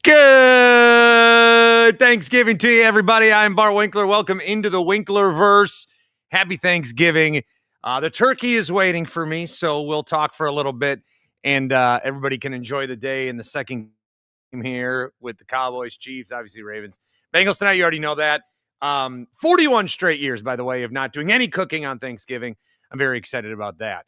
Good Thanksgiving to you, everybody. I'm Bart Winkler. Welcome into the Winklerverse. Happy Thanksgiving. The turkey is waiting for me, so we'll talk for a little bit, and everybody can enjoy the day in the second game here with the Cowboys, Chiefs, obviously Ravens. Bengals tonight, you already know that. 41 straight years, by the way, of not doing any cooking on Thanksgiving. I'm very excited about that.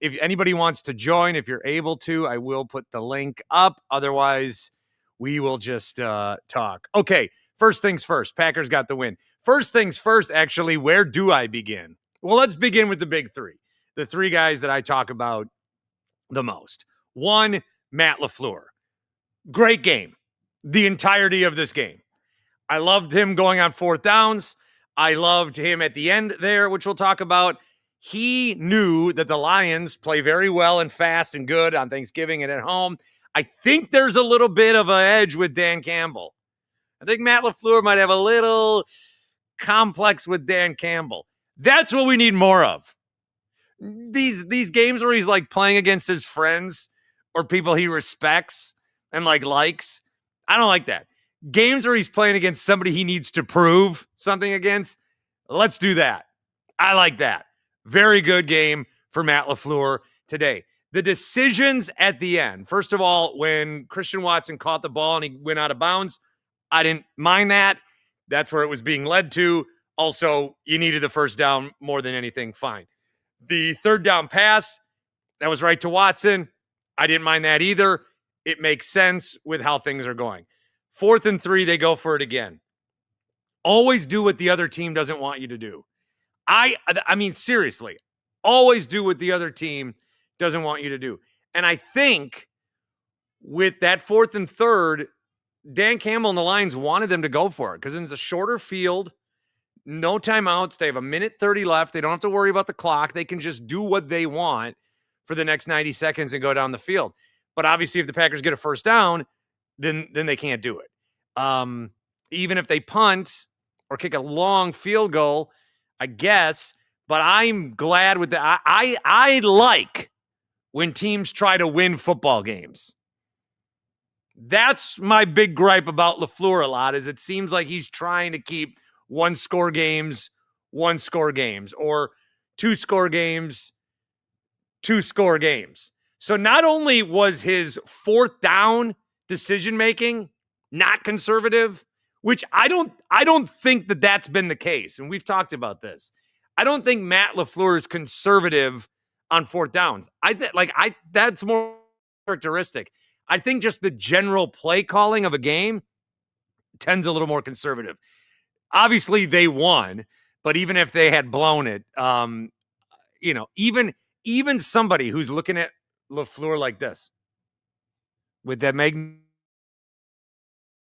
If anybody wants to join, if you're able to, I will put the link up. Otherwise, we will just talk. Okay, first things first. Packers got the win. First things first, actually, where do I begin? Well, let's begin with the big three. The three guys that I talk about the most. One, Matt LaFleur. Great game. The entirety of this game. I loved him going on fourth downs. I loved him at the end there, which we'll talk about. He knew that the Lions play very well and fast and good on Thanksgiving and at home. I think there's a little bit of an edge with Dan Campbell. I think Matt LaFleur might have a little complex with Dan Campbell. That's what we need more of. These games where he's like playing against his friends or people he respects and likes. I don't like that. Games where he's playing against somebody he needs to prove something against. Let's do that. I like that. Very good game for Matt LaFleur today. The decisions at the end. First of all, when Christian Watson caught the ball and he went out of bounds, I didn't mind that. That's where it was being led to. Also, you needed the first down more than anything. Fine. The third down pass, that was right to Watson. I didn't mind that either. It makes sense with how things are going. 4th and 3, they go for it again. Always do what the other team doesn't want you to do. I mean, seriously, always do what the other team doesn't want you to do. And I think with that 4th and 3rd, Dan Campbell and the Lions wanted them to go for it because it's a shorter field, no timeouts. They have 1:30 left. They don't have to worry about the clock. They can just do what they want for the next 90 seconds and go down the field. But obviously, if the Packers get a first down, then they can't do it. Even if they punt or kick a long field goal, I guess. But I'm glad with that. I like when teams try to win football games. That's my big gripe about LaFleur a lot, is it seems like he's trying to keep one-score games, or two-score games, two-score games. So not only was his fourth down decision-making not conservative, which I don't think that that's been the case, and we've talked about this. I don't think Matt LaFleur is conservative on fourth downs. That's more characteristic. I think just the general play calling of a game tends a little more conservative. Obviously, they won, but even if they had blown it, even somebody who's looking at LaFleur like this with that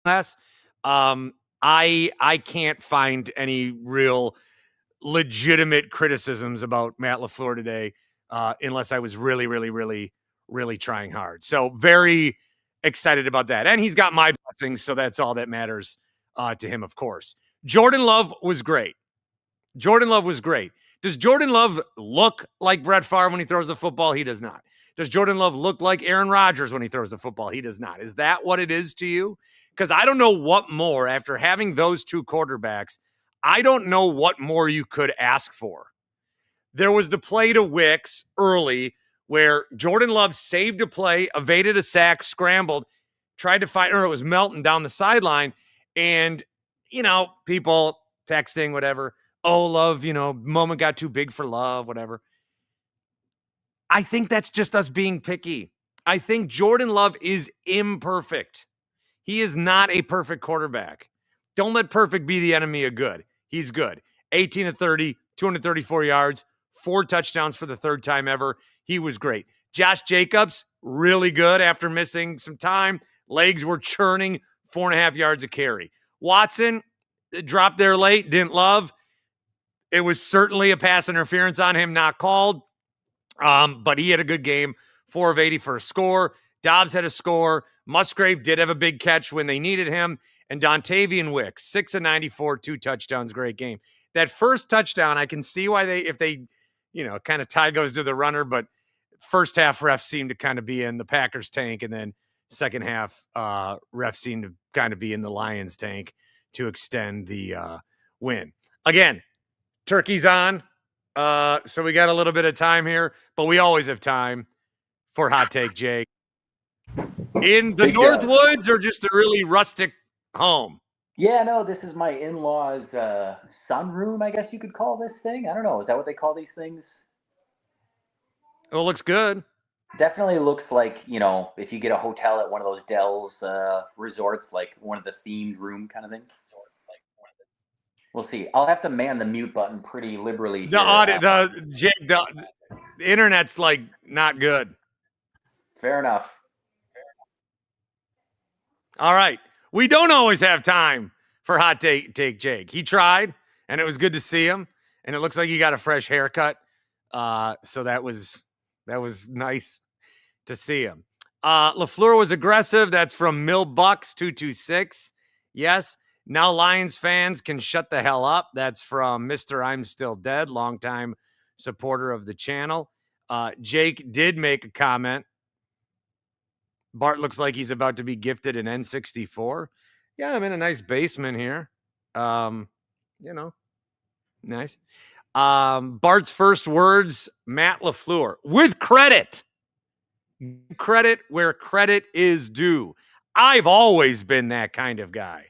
glass, I can't find any real legitimate criticisms about Matt LaFleur today, unless I was really, really, really, really trying hard. So very excited about that. And he's got my blessings, so that's all that matters to him, of course. Jordan Love was great. Does Jordan Love look like Brett Favre when he throws the football? He does not. Does Jordan Love look like Aaron Rodgers when he throws the football? He does not. Is that what it is to you? Because I don't know what more, after having those two quarterbacks, I don't know what more you could ask for. There was the play to Wicks early where Jordan Love saved a play, evaded a sack, scrambled, tried to fight, or it was Melton down the sideline. And, people texting, whatever. Oh, Love, moment got too big for Love, whatever. I think that's just us being picky. I think Jordan Love is imperfect. He is not a perfect quarterback. Don't let perfect be the enemy of good. He's good. 18 of 30, 234 yards, 4 touchdowns for the third time ever. He was great. Josh Jacobs, really good after missing some time. Legs were churning, 4.5 yards a carry. Watson dropped there late, didn't love. It was certainly a pass interference on him, not called. But he had a good game, 4 of 80 for a score. Dobbs had a score. Musgrave did have a big catch when they needed him. And Dontavian Wicks, 6 of 94, 2 touchdowns, great game. That first touchdown, I can see why if they kind of tie goes to the runner, but first half refs seem to kind of be in the Packers tank, and then second half, refs seem to kind of be in the Lions tank to extend the win. Again, turkey's on. So we got a little bit of time here, but we always have time for Hot Take Jake. In the Northwoods or just a really rustic home? Yeah, no, this is my in-laws' sunroom, I guess you could call this thing. I don't know. Is that what they call these things? Oh, it looks good. Definitely looks like, if you get a hotel at one of those Dells resorts, like one of the themed room kind of things. We'll see. I'll have to man the mute button pretty liberally here. The internet's like not good. Fair enough. All right. We don't always have time for Hot Take Jake. He tried, and it was good to see him. And it looks like he got a fresh haircut. So that was nice to see him. LaFleur was aggressive. That's from Mill Bucks 226. Yes. Now Lions fans can shut the hell up. That's from Mr. I'm Still Dead, longtime supporter of the channel. Jake did make a comment. Bart looks like he's about to be gifted an N64. Yeah, I'm in a nice basement here. Nice. Bart's first words, Matt LaFleur, with credit. Credit where credit is due. I've always been that kind of guy.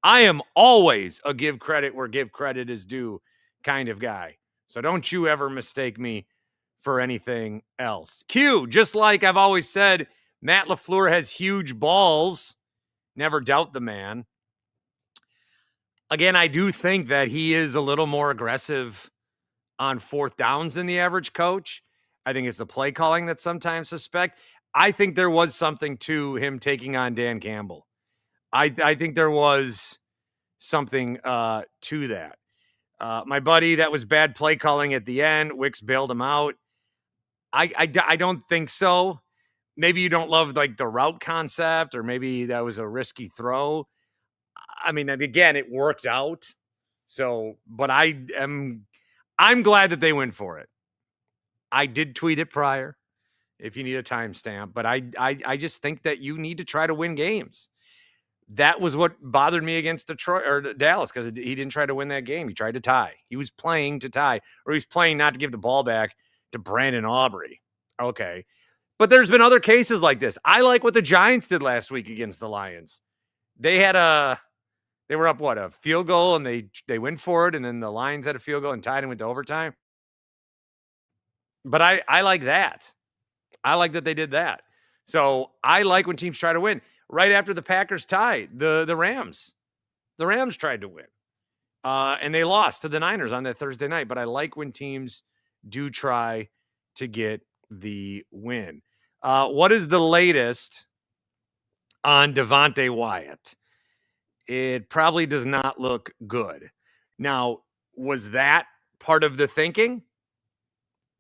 I am always a give credit where give credit is due kind of guy. So don't you ever mistake me for anything else. Q, just like I've always said, Matt LaFleur has huge balls. Never doubt the man. Again, I do think that he is a little more aggressive on fourth downs than the average coach. I think it's the play calling that's sometimes suspect. I think there was something to him taking on Dan Campbell. I think there was something to that. My buddy, that was bad play calling at the end. Wicks bailed him out. I don't think so. Maybe you don't love like the route concept, or maybe that was a risky throw. I mean, again, it worked out. So, but I'm glad that they went for it. I did tweet it prior if you need a timestamp, but I just think that you need to try to win games. That was what bothered me against Detroit or Dallas, because he didn't try to win that game. He tried to tie. He was playing to tie, or he's playing not to give the ball back to Brandon Aubrey. Okay. But there's been other cases like this. I like what the Giants did last week against the Lions. They were up, a field goal, and they went for it, and then the Lions had a field goal and tied and went to overtime. But I like that. I like that they did that. So I like when teams try to win. Right after the Packers tied, the Rams tried to win. And they lost to the Niners on that Thursday night. But I like when teams do try to get the win. What is the latest on Devontae Wyatt? It probably does not look good. Now, was that part of the thinking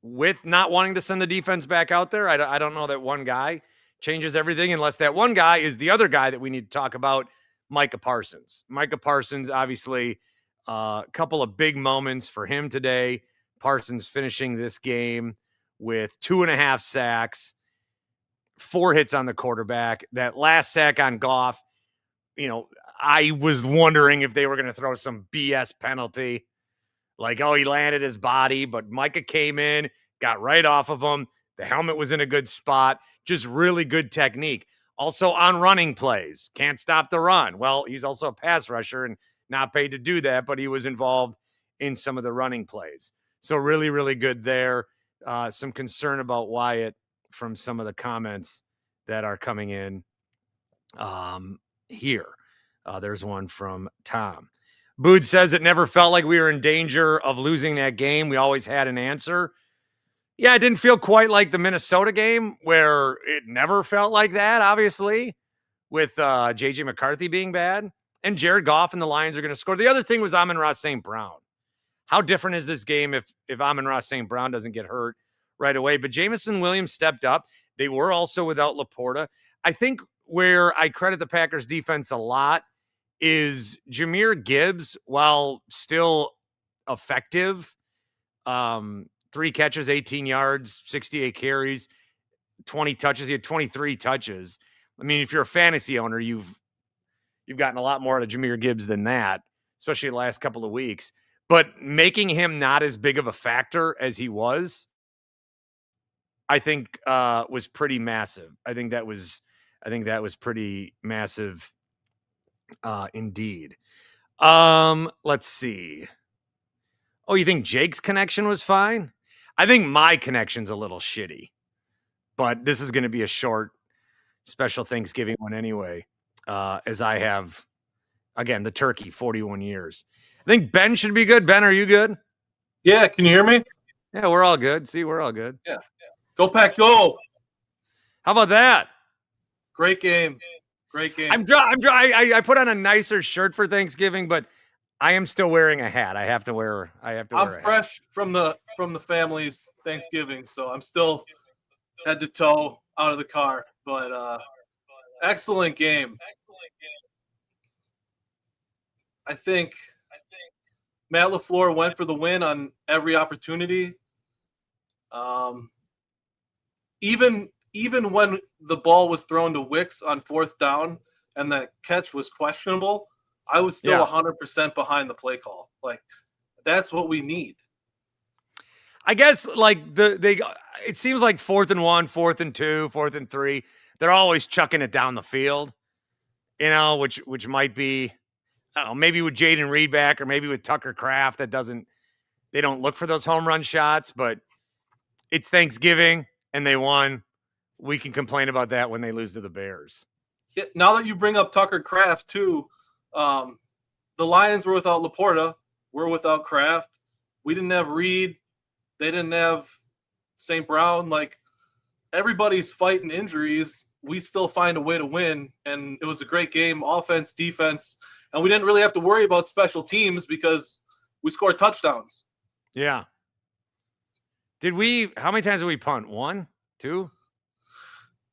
with not wanting to send the defense back out there? I don't know that one guy changes everything, unless that one guy is the other guy that we need to talk about, Micah Parsons. Micah Parsons, obviously, a couple of big moments for him today. Parsons finishing this game with 2.5 sacks, 4 hits on the quarterback. That last sack on Goff, I was wondering if they were going to throw some BS penalty. Like, he landed his body, but Micah came in, got right off of him. The helmet was in a good spot. Just really good technique. Also on running plays. Can't stop the run. Well, he's also a pass rusher and not paid to do that, but he was involved in some of the running plays. So really, really good there. Some concern about Wyatt from some of the comments that are coming in here. There's one from Tom. Bood says it never felt like we were in danger of losing that game. We always had an answer. Yeah, it didn't feel quite like the Minnesota game, where it never felt like that, obviously, with J.J. McCarthy being bad. And Jared Goff and the Lions are going to score. The other thing was Amon-Ra St. Brown. How different is this game if Amon-Ra St. Brown doesn't get hurt right away? But Jameson Williams stepped up. They were also without Laporta. I think where I credit the Packers defense a lot is Jahmyr Gibbs, while still effective, 3 catches, 18 yards, 68 carries, 20 touches. He had 23 touches. I mean, if you're a fantasy owner, you've gotten a lot more out of Jahmyr Gibbs than that, especially the last couple of weeks. But making him not as big of a factor as he was, I think was pretty massive. I think that was pretty massive indeed. Let's see. Oh, you think Jake's connection was fine? I think my connection's a little shitty. But this is going to be a short special Thanksgiving one anyway, as I have, again, the turkey, 41 years. I think Ben should be good. Ben, are you good? Yeah, can you hear me? Yeah, we're all good. See, we're all good. Yeah. Go Pack, go! How about that? Great game. Great game. I put on a nicer shirt for Thanksgiving, but I am still wearing a hat. I have to wear. I'm fresh from the family's Thanksgiving, so I'm still head to toe out of the car. But excellent game. I think Matt LaFleur went for the win on every opportunity. Even when the ball was thrown to Wicks on 4th down and that catch was questionable, I was still 100% behind the play call. Like, that's what we need. I guess it seems like 4th and 1, 4th and 2, 4th and 3. They're always chucking it down the field, which might be, I don't know, maybe with Jaden Reed back or maybe with Tucker Kraft they don't look for those home run shots, but it's Thanksgiving and they won. We can complain about that when they lose to the Bears. Yeah, now that you bring up Tucker Kraft too, the Lions were without Laporta. We're without Kraft. We didn't have Reed. They didn't have St. Brown. Like, everybody's fighting injuries. We still find a way to win, and it was a great game, offense, defense, and we didn't really have to worry about special teams because we scored touchdowns. Yeah. How many times did we punt? 1? 2?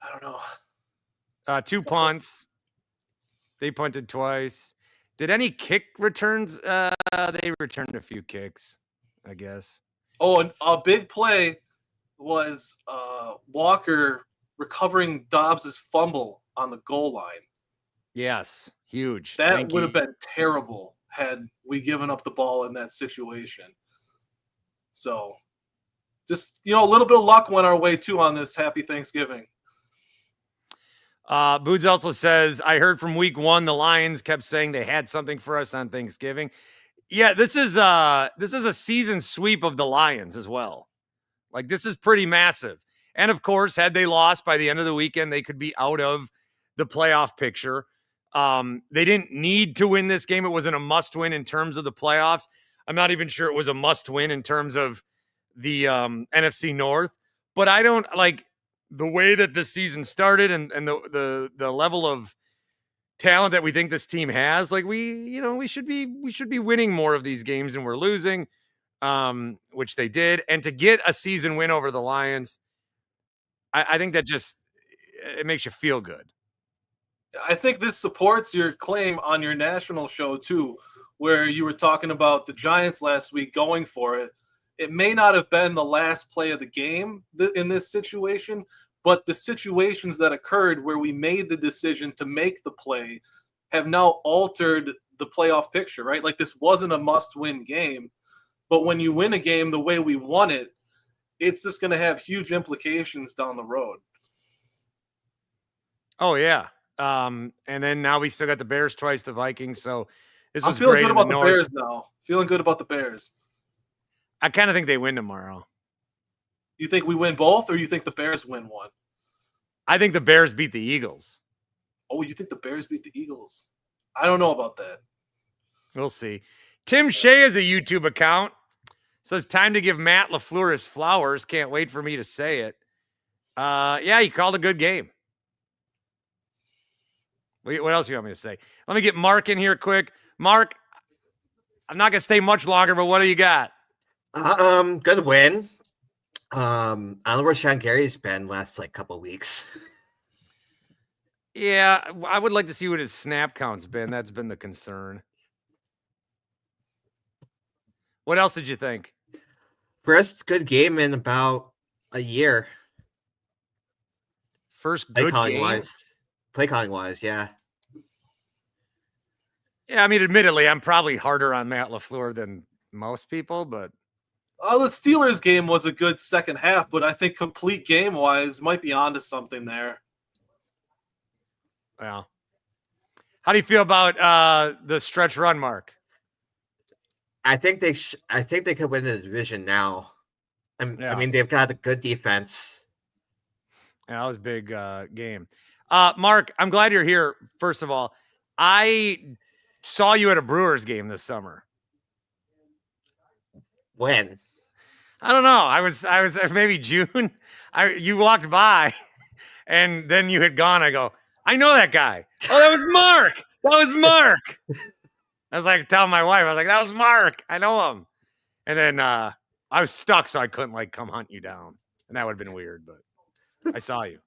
I don't know. 2 punts. They punted twice. Did any kick returns? They returned a few kicks, I guess. Oh, and a big play was Walker recovering Dobbs' fumble on the goal line. Yes, huge. That would have been terrible had we given up the ball in that situation. So, just, a little bit of luck went our way, too, on this Happy Thanksgiving. Boods also says, I heard from week 1 the Lions kept saying they had something for us on Thanksgiving. Yeah, this is a season sweep of the Lions as well. Like, this is pretty massive. And of course, had they lost by the end of the weekend, they could be out of the playoff picture. They didn't need to win this game. It wasn't a must win in terms of the playoffs. I'm not even sure it was a must win in terms of the NFC North. But I don't like the way that this season started and the level of talent that we think this team has. Like, we should be winning more of these games than we're losing, which they did. And to get a season win over the Lions, I think that it makes you feel good. I think this supports your claim on your national show too, where you were talking about the Giants last week going for it. It may not have been the last play of the game in this situation, but the situations that occurred where we made the decision to make the play have now altered the playoff picture, right? Like, this wasn't a must-win game, but when you win a game the way we won it, it's just going to have huge implications down the road. Oh, yeah. And then now we still got the Bears twice, the Vikings. So this was feeling great good about the North. Bears now. Feeling good about the Bears. I kind of think they win tomorrow. You think we win both, or you think the Bears win one? I think the Bears beat the Eagles. Oh, you think the Bears beat the Eagles? I don't know about that. We'll see. Tim Shea has a YouTube account. Says, time to give Matt LaFleur his flowers. Can't wait for me to say it. Yeah, he called a good game. What else do you want me to say? Let me get Mark in here quick. Mark, I'm not going to stay much longer, but what do you got? Good win. I don't know where Sean Gary's been last couple weeks. Yeah, I would like to see what his snap count's been. That's been the concern. What else did you think? First good game in about a year. First good game? Wise. Play calling wise, yeah. Yeah, I mean, admittedly, I'm probably harder on Matt LaFleur than most people, but The Steelers game was a good second half, but I think complete game wise might be onto something there. well. How do you feel about the stretch run, Mark? I think they could win the division now. I mean, they've got a good defense. Yeah, that was a big game. Mark, I'm glad you're here. First of all, I saw you at a Brewers game this summer. When? I don't know. I was maybe June. You walked by, and then you had gone. I go, I know that guy. Oh, that was Mark. That was Mark. I was like telling my wife, I was like, that was Mark. I know him. And then I was stuck, so I couldn't like come hunt you down, and that would have been weird. But I saw you.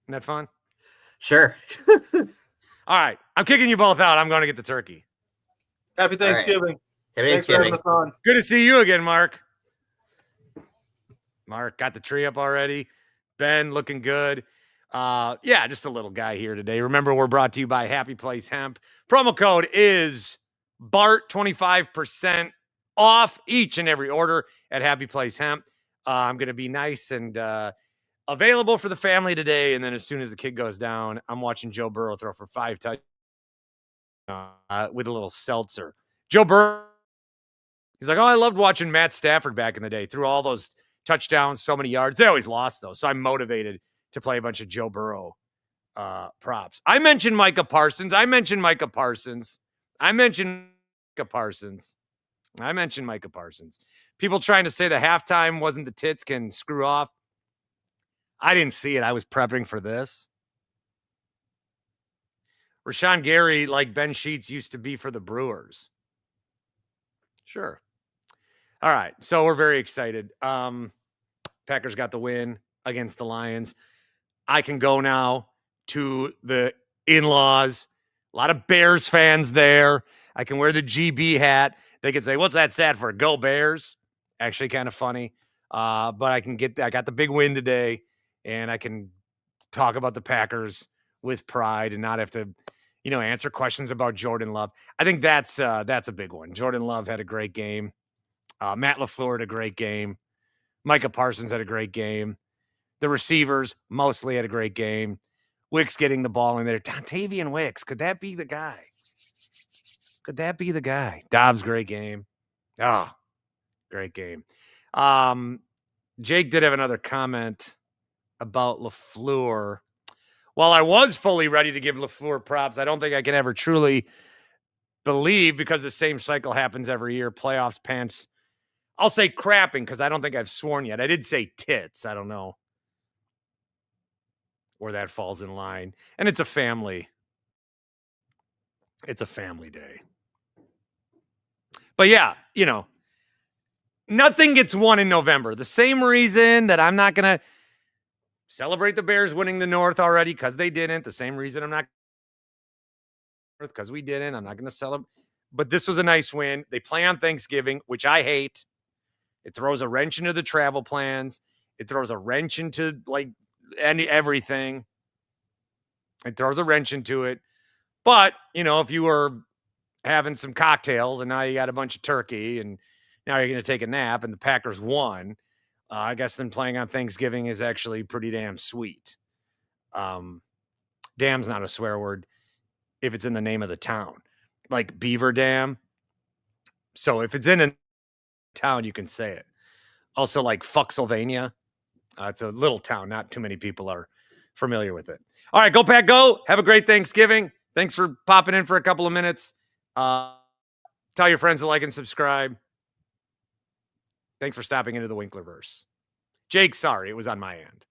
Isn't that fun? Sure. All right, I'm kicking you both out. I'm going to get the turkey. Happy Thanksgiving. Happy Thanks for having Thanksgiving. us on. Good to see you again, Mark. Mark got the tree up already. Ben looking good. Yeah, just a little guy here today. Remember, we're brought to you by Happy Place Hemp. Promo code is BART, 25% off each and every order at Happy Place Hemp. I'm going to be nice and available for the family today. And then as soon as the kid goes down, I'm watching Joe Burrow throw for 5 touchdowns with a little seltzer. Joe Burrow, he's like, oh, I loved watching Matt Stafford back in the day. Threw all those touchdowns, so many yards. They always lost, though. So I'm motivated to play a bunch of Joe Burrow props. I mentioned Micah Parsons. People trying to say the halftime wasn't the tits can screw off. I didn't see it. I was prepping for this. Rashawn Gary, like Ben Sheets, used to be for the Brewers. Sure. All right. So we're very excited. Packers got the win against the Lions. I can go now to the in-laws. A lot of Bears fans there. I can wear the GB hat. They can say, what's that stat for? Go Bears. Actually kind of funny. But I got the big win today, and I can talk about the Packers with pride and not have to, answer questions about Jordan Love. I think that's a big one. Jordan Love had a great game. Matt LaFleur had a great game. Micah Parsons had a great game. The receivers mostly had a great game. Wicks getting the ball in there. Dontavian Wicks. Could that be the guy? Dobbs, great game. Great game. Jake did have another comment about LaFleur. While I was fully ready to give LaFleur props, I don't think I can ever truly believe, because the same cycle happens every year. Playoffs, pants. I'll say crapping because I don't think I've sworn yet. I did say tits. I don't know where that falls in line. And it's a family day. But yeah, nothing gets won in November. The same reason that I'm not going to celebrate the Bears winning the North already because they didn't. The same reason I'm not because we didn't. I'm not going to celebrate. But this was a nice win. They play on Thanksgiving, which I hate. It throws a wrench into the travel plans. It throws a wrench into everything. It throws a wrench into it. But, if you were having some cocktails and now you got a bunch of turkey and now you're going to take a nap and the Packers won, I guess then playing on Thanksgiving is actually pretty damn sweet. Damn's not a swear word if it's in the name of the town, like Beaver Dam. So if it's in a town, you can say it. Also, like Fucksylvania. It's a little town. Not too many people are familiar with it. All right, go Pack, go. Have a great Thanksgiving. Thanks for popping in for a couple of minutes. Tell your friends to like and subscribe. Thanks for stopping into the Winklerverse. Jake, sorry, it was on my end.